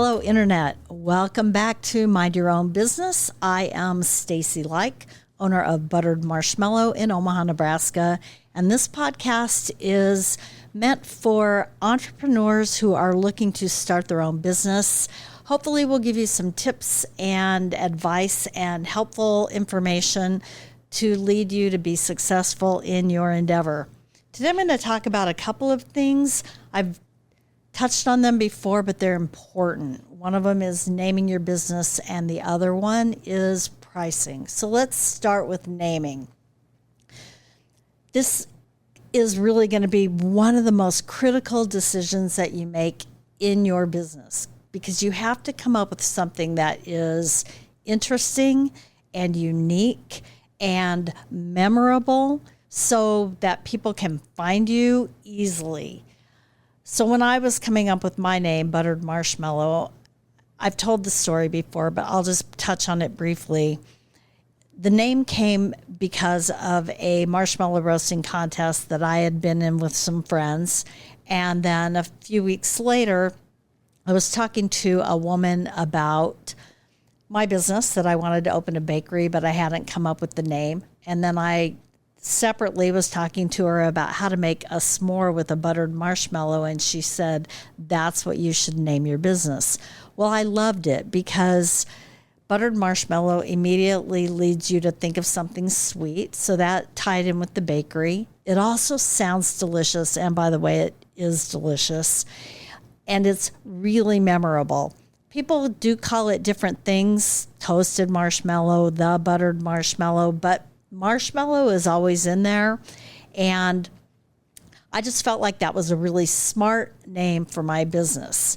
Hello, Internet. Welcome back to Mind Your Own Business. I am Stacey, owner of Buttered Marshmallow in Omaha, Nebraska. And this podcast is meant for entrepreneurs who are looking to start their own business. Hopefully, we'll give you some tips and advice and helpful information to lead you to be successful in your endeavor. Today, I'm going to talk about a couple of things. I've touched on them before, but they're important. One of them is naming your business, and the other one is pricing. So let's start with naming. This is really going to be one of the most critical decisions that you make in your business, because you have to come up with something that is interesting and unique and memorable so that people can find you easily. So when I was coming up with my name, Buttered Marshmallow, I've told the story before, but I'll just touch on it briefly. The name came because of a marshmallow roasting contest that I had been in with some friends. And then a few weeks later, I was talking to a woman about my business that I wanted to open a bakery, but I hadn't come up with the name. And then I separately was talking to her about how to make a s'more with a buttered marshmallow, and she said, that's what you should name your business. Well, I loved it because buttered marshmallow immediately leads you to think of something sweet, so that tied in with the bakery. It also sounds delicious, and by the way, it is delicious, and it's really memorable. People do call it different things, toasted marshmallow, the buttered marshmallow, but marshmallow is always in there, and I just felt like that was a really smart name for my business.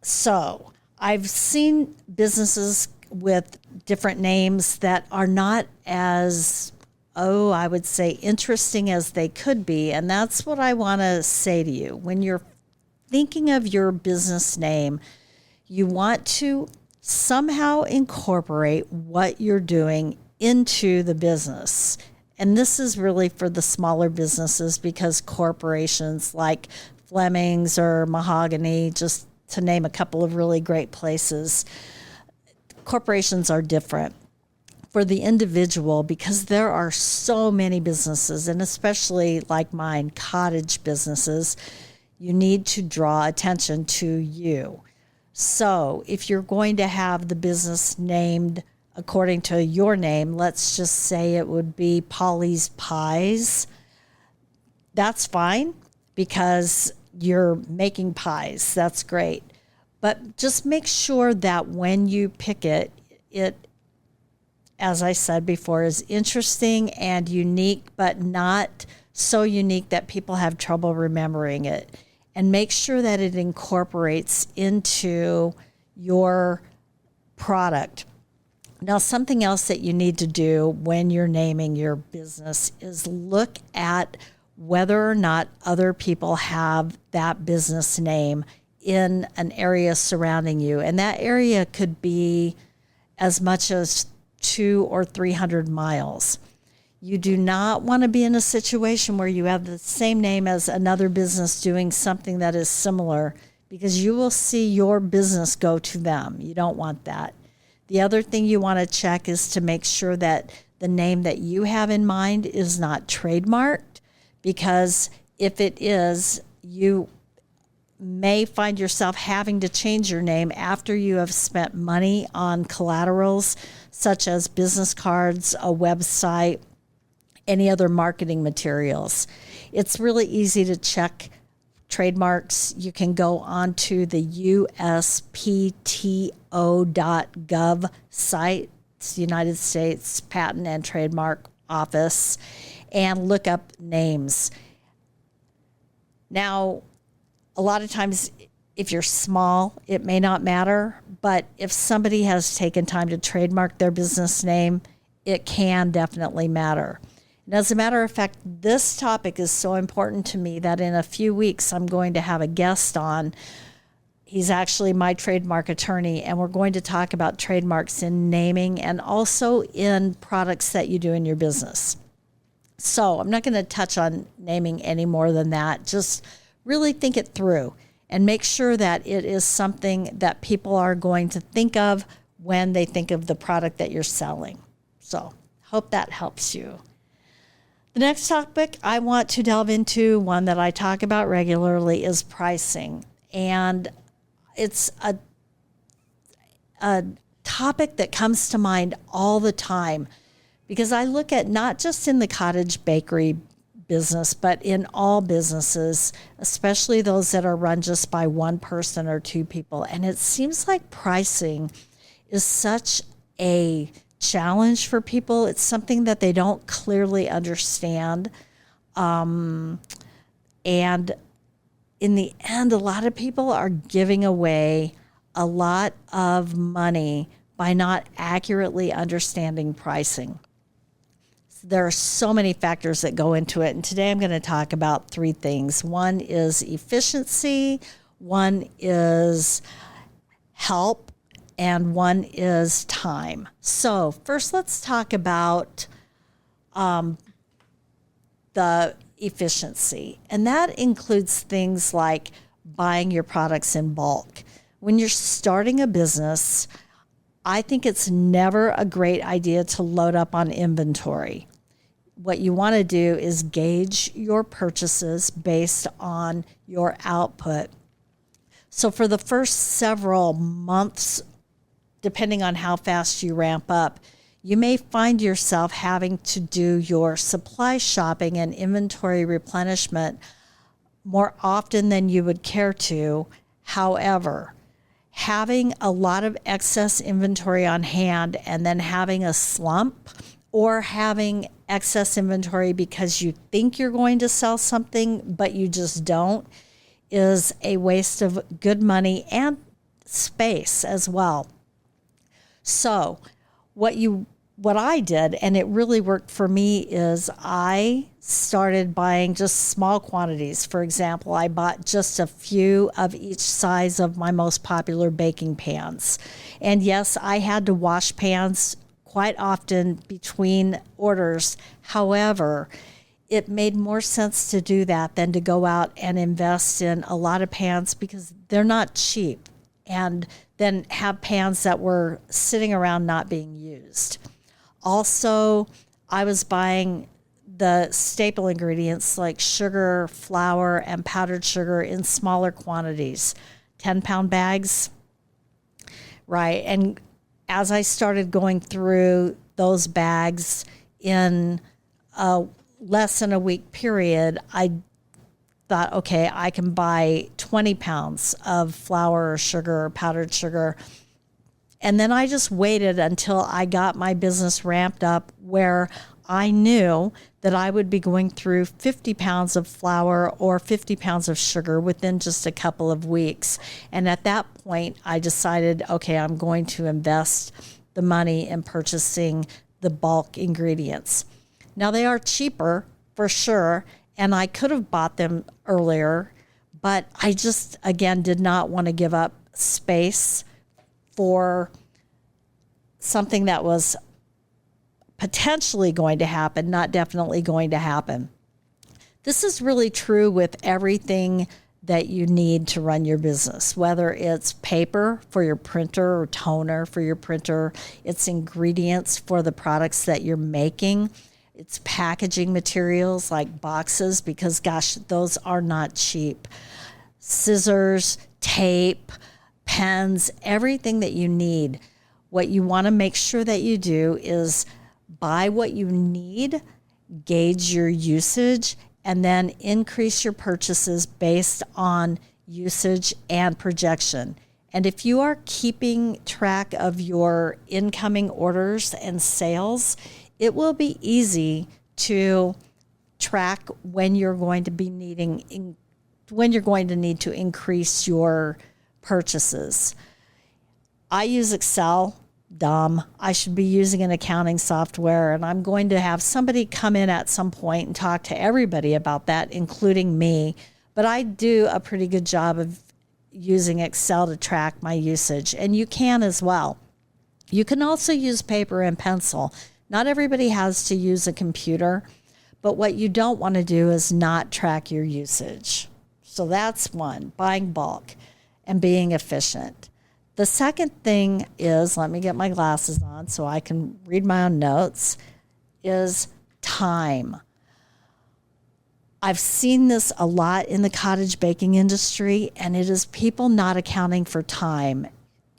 So I've seen businesses with different names that are not as, I would say, interesting as they could be, and that's what I want to say to you. When you're thinking of your business name, you want to somehow incorporate what you're doing into the business. And this is really for the smaller businesses, because corporations like Fleming's or Mahogany, just to name a couple of really great places, corporations are different. For the individual, because there are so many businesses, and especially like mine, cottage businesses, you need to draw attention to you. So if you're going to have the business named according to your name, let's just say it would be Polly's Pies. That's fine, because you're making pies. That's great. But just make sure that when you pick it, as I said before, is interesting and unique, but not so unique that people have trouble remembering it. And make sure that it incorporates into your product. Now, something else that you need to do when you're naming your business is look at whether or not other people have that business name in an area surrounding you. And that area could be as much as 200 or 300 miles. You do not want to be in a situation where you have the same name as another business doing something that is similar, because you will see your business go to them. You don't want that. The other thing you want to check is to make sure that the name that you have in mind is not trademarked, because if it is, you may find yourself having to change your name after you have spent money on collaterals such as business cards, a website, any other marketing materials. It's really easy to check trademarks. You can go onto the USPTO.gov site, it's the United States Patent and Trademark Office, and look up names. Now, a lot of times, if you're small, it may not matter, but if somebody has taken time to trademark their business name, it can definitely matter. And as a matter of fact, this topic is so important to me that in a few weeks, I'm going to have a guest on. He's actually my trademark attorney, and we're going to talk about trademarks in naming and also in products that you do in your business. So I'm not going to touch on naming any more than that. Just really think it through. and make sure that it is something that people are going to think of when they think of the product that you're selling. So, hope that helps you. The next topic I want to delve into, one that I talk about regularly, is pricing. And it's a topic that comes to mind all the time because I look at not just in the cottage bakery business, but in all businesses, especially those that are run just by one person or two people. And it seems like pricing is such a challenge for people. It's something that they don't clearly understand. And in the end, a lot of people are giving away a lot of money by not accurately understanding pricing. There are so many factors that go into it, and today I'm going to talk about three things. One is efficiency, one is help, and one is time. So first, let's talk about the efficiency, and that includes things like buying your products in bulk. When you're starting a business, I think it's never a great idea to load up on inventory. What you want to do is gauge your purchases based on your output. So for the first several months, depending on how fast you ramp up, you may find yourself having to do your supply shopping and inventory replenishment more often than you would care to. However, having a lot of excess inventory on hand and then having a slump, or having excess inventory because you think you're going to sell something but you just don't, is a waste of good money and space as well. So what I did, and it really worked for me, is I started buying just small quantities. For example, I bought just a few of each size of my most popular baking pans. And yes, I had to wash pans quite often between orders. However, it made more sense to do that than to go out and invest in a lot of pans because they're not cheap, and then have pans that were sitting around not being used. Also, I was buying the staple ingredients like sugar, flour, and powdered sugar in smaller quantities, 10-pound bags, right? And as I started going through those bags in a less than a week period, I thought, okay, I can buy 20 pounds of flour or sugar or powdered sugar. And then I just waited until I got my business ramped up where I knew that I would be going through 50 pounds of flour or 50 pounds of sugar within just a couple of weeks. And at that point, I decided, okay, I'm going to invest the money in purchasing the bulk ingredients. Now, they are cheaper for sure, and I could have bought them earlier, but I just, again, did not want to give up space for something that was potentially going to happen, not definitely going to happen. This is really true with everything that you need to run your business, whether it's paper for your printer or toner for your printer, it's ingredients for the products that you're making, it's packaging materials like boxes, because gosh, those are not cheap. Scissors, tape, pens, everything that you need. What you want to make sure that you do is buy what you need, gauge your usage, and then increase your purchases based on usage and projection. And if you are keeping track of your incoming orders and sales, it will be easy to track when you're going to be when you're going to need to increase your purchases. I use Excel. Dumb. I should be using an accounting software, and I'm going to have somebody come in at some point and talk to everybody about that, including me. But I do a pretty good job of using Excel to track my usage, and you can as well. You can also use paper and pencil. Not everybody has to use a computer, but what you don't want to do is not track your usage. So that's one, buying bulk and being efficient. The second thing is, let me get my glasses on so I can read my own notes, is time. I've seen this a lot in the cottage baking industry, and it is people not accounting for time.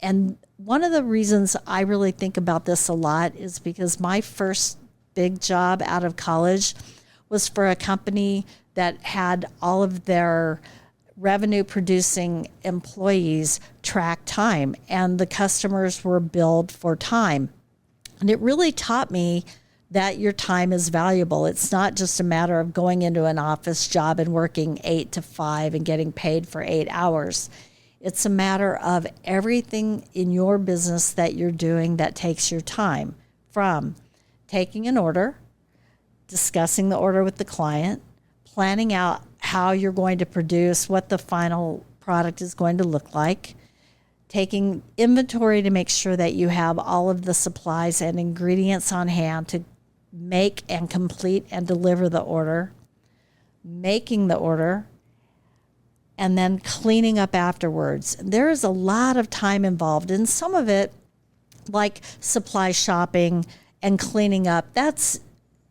And one of the reasons I really think about this a lot is because my first big job out of college was for a company that had all of their revenue producing employees track time, and the customers were billed for time. And it really taught me that your time is valuable. It's not just a matter of going into an office job and working 8 to 5 and getting paid for 8 hours. It's a matter of everything in your business that you're doing that takes your time, from taking an order, discussing the order with the client, planning out how you're going to produce, what the final product is going to look like, taking inventory to make sure that you have all of the supplies and ingredients on hand to make and complete and deliver the order, making the order, and then cleaning up afterwards. There is a lot of time involved, and some of it, like supply shopping and cleaning up, that's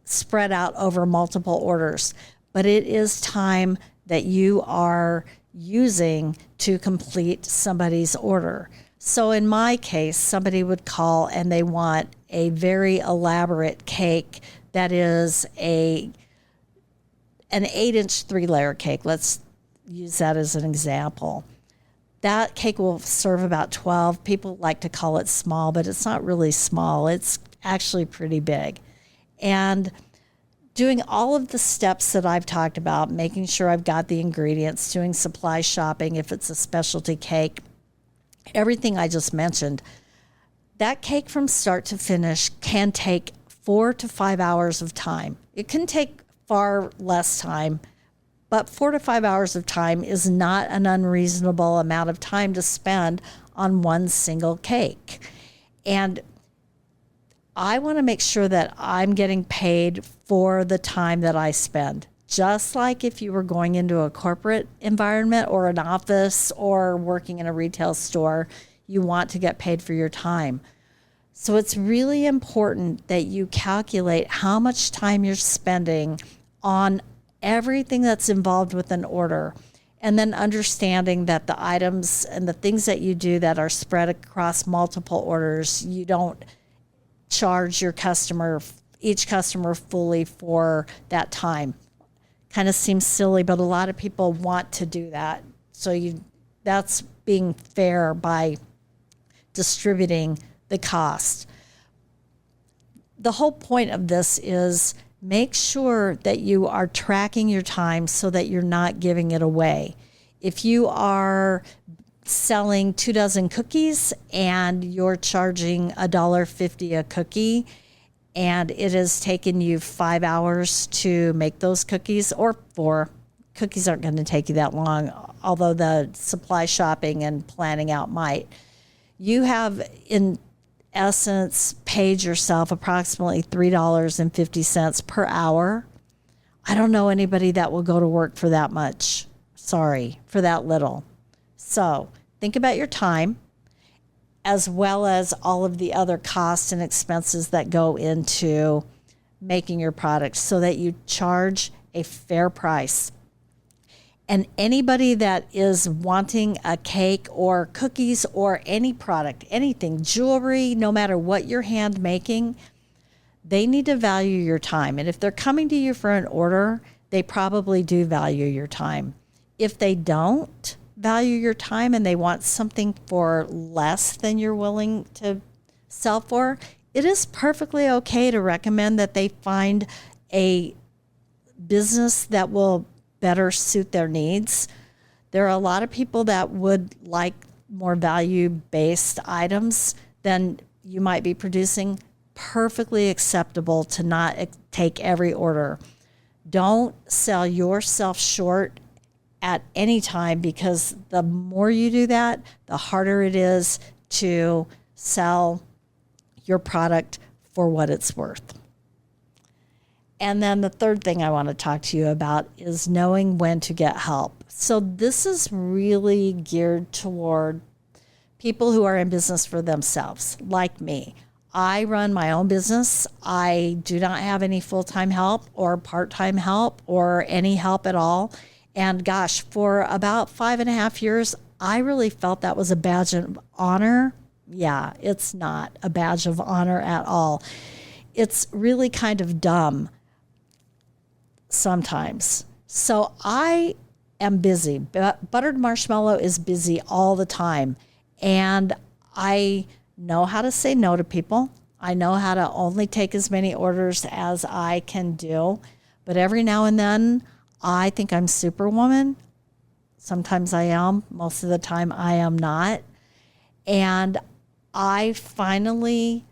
spread out over multiple orders. But it is time that you are using to complete somebody's order. So in my case, somebody would call and they want a very elaborate cake that is an 8-inch 3-layer cake. Let's use that as an example. That cake will serve about 12. People like to call it small, but it's not really small. It's actually pretty big. And doing all of the steps that I've talked about, making sure I've got the ingredients, doing supply shopping if it's a specialty cake, everything I just mentioned, that cake from start to finish can take 4 to 5 hours of time. It can take far less time, but 4 to 5 hours of time is not an unreasonable amount of time to spend on one single cake. And I want to make sure that I'm getting paid for the time that I spend. Just like if you were going into a corporate environment or an office or working in a retail store, you want to get paid for your time. So it's really important that you calculate how much time you're spending on everything that's involved with an order, and then understanding that the items and the things that you do that are spread across multiple orders, you don't charge each customer fully for that time. Kind of seems silly, but a lot of people want to do that. So that's being fair by distributing the cost. The whole point of this is make sure that you are tracking your time so that you're not giving it away. If you are selling 2 dozen cookies and you're charging $1.50 a cookie, and it has taken you 5 hours to make those cookies, or 4, cookies aren't going to take you that long, although the supply shopping and planning out might. You have, in essence, paid yourself approximately $3.50 per hour. I don't know anybody that will go to work for that much. Sorry, for that little. So think about your time, as well as all of the other costs and expenses that go into making your product, so that you charge a fair price. And anybody that is wanting a cake or cookies or any product, anything, jewelry, no matter what you're hand making, they need to value your time. And if they're coming to you for an order, they probably do value your time. If they don't value your time and they want something for less than you're willing to sell for, it is perfectly okay to recommend that they find a business that will better suit their needs. There are a lot of people that would like more value-based items than you might be producing. Perfectly acceptable to not take every order. Don't sell yourself short at any time, because the more you do that, the harder it is to sell your product for what it's worth. And then the third thing I want to talk to you about is knowing when to get help. So this is really geared toward people who are in business for themselves, like me. I run my own business. I do not have any full-time help or part-time help or any help at all. And gosh, for about 5.5 years, I really felt that was a badge of honor. Yeah, it's not a badge of honor at all. It's really kind of dumb sometimes. So I am busy. Buttered Marshmallow is busy all the time. And I know how to say no to people. I know how to only take as many orders as I can do. But every now and then, I think I'm Superwoman. Sometimes I am. Most of the time, I am not. And I finally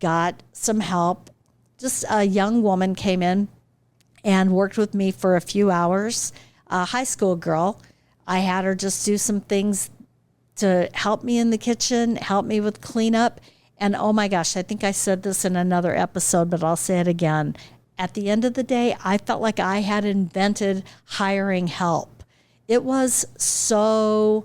got some help. Just a young woman came in and worked with me for a few hours. A high school girl. I had her just do some things to help me in the kitchen, help me with cleanup. And oh my gosh, I think I said this in another episode, but I'll say it again. At the end of the day, I felt like I had invented hiring help. It was so,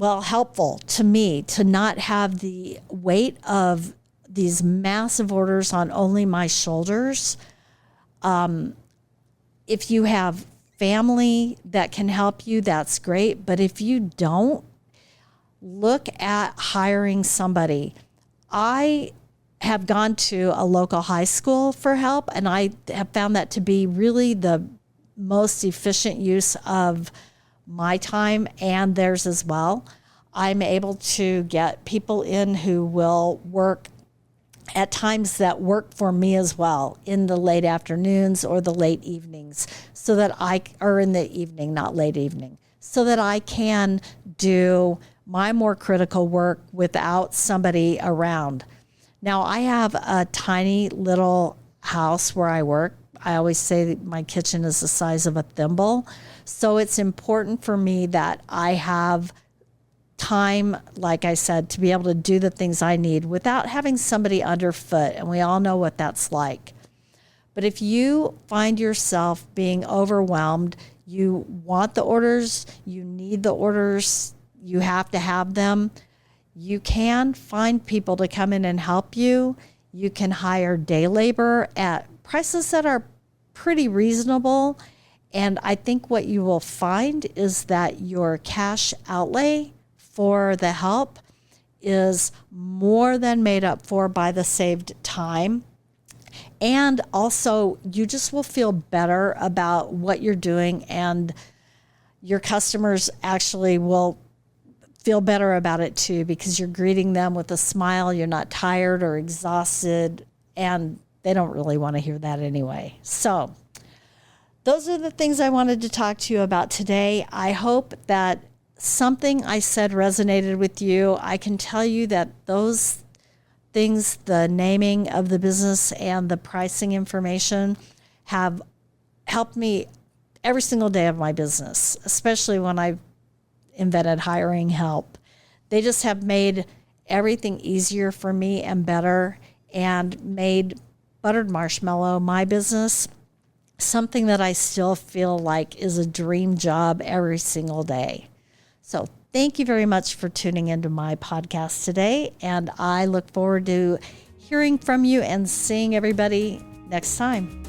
helpful to me to not have the weight of these massive orders on only my shoulders. If you have family that can help you, that's great. But if you don't, look at hiring somebody. I have gone to a local high school for help, and I have found that to be really the most efficient use of my time and theirs as well. I'm able to get people in who will work at times that work for me as well, in the late afternoons or the late evenings, or in the evening, not late evening, so that I can do my more critical work without somebody around. Now, I have a tiny little house where I work. I always say that my kitchen is the size of a thimble. So it's important for me that I have time, like I said, to be able to do the things I need without having somebody underfoot. And we all know what that's like. But if you find yourself being overwhelmed, you want the orders, you need the orders, you have to have them, you can find people to come in and help you. You can hire day labor at prices that are pretty reasonable. And I think what you will find is that your cash outlay for the help is more than made up for by the saved time. And also, you just will feel better about what you're doing, and your customers actually will feel better about it too, because you're greeting them with a smile. You're not tired or exhausted, and they don't really want to hear that anyway. So those are the things I wanted to talk to you about today. I hope that something I said resonated with you. I can tell you that those things, the naming of the business and the pricing information, have helped me every single day of my business, especially when I invented hiring help. They just have made everything easier for me and better, and made Buttered Marshmallow, my business, something that I still feel like is a dream job every single day. So thank you very much for tuning into my podcast today, and I look forward to hearing from you and seeing everybody next time.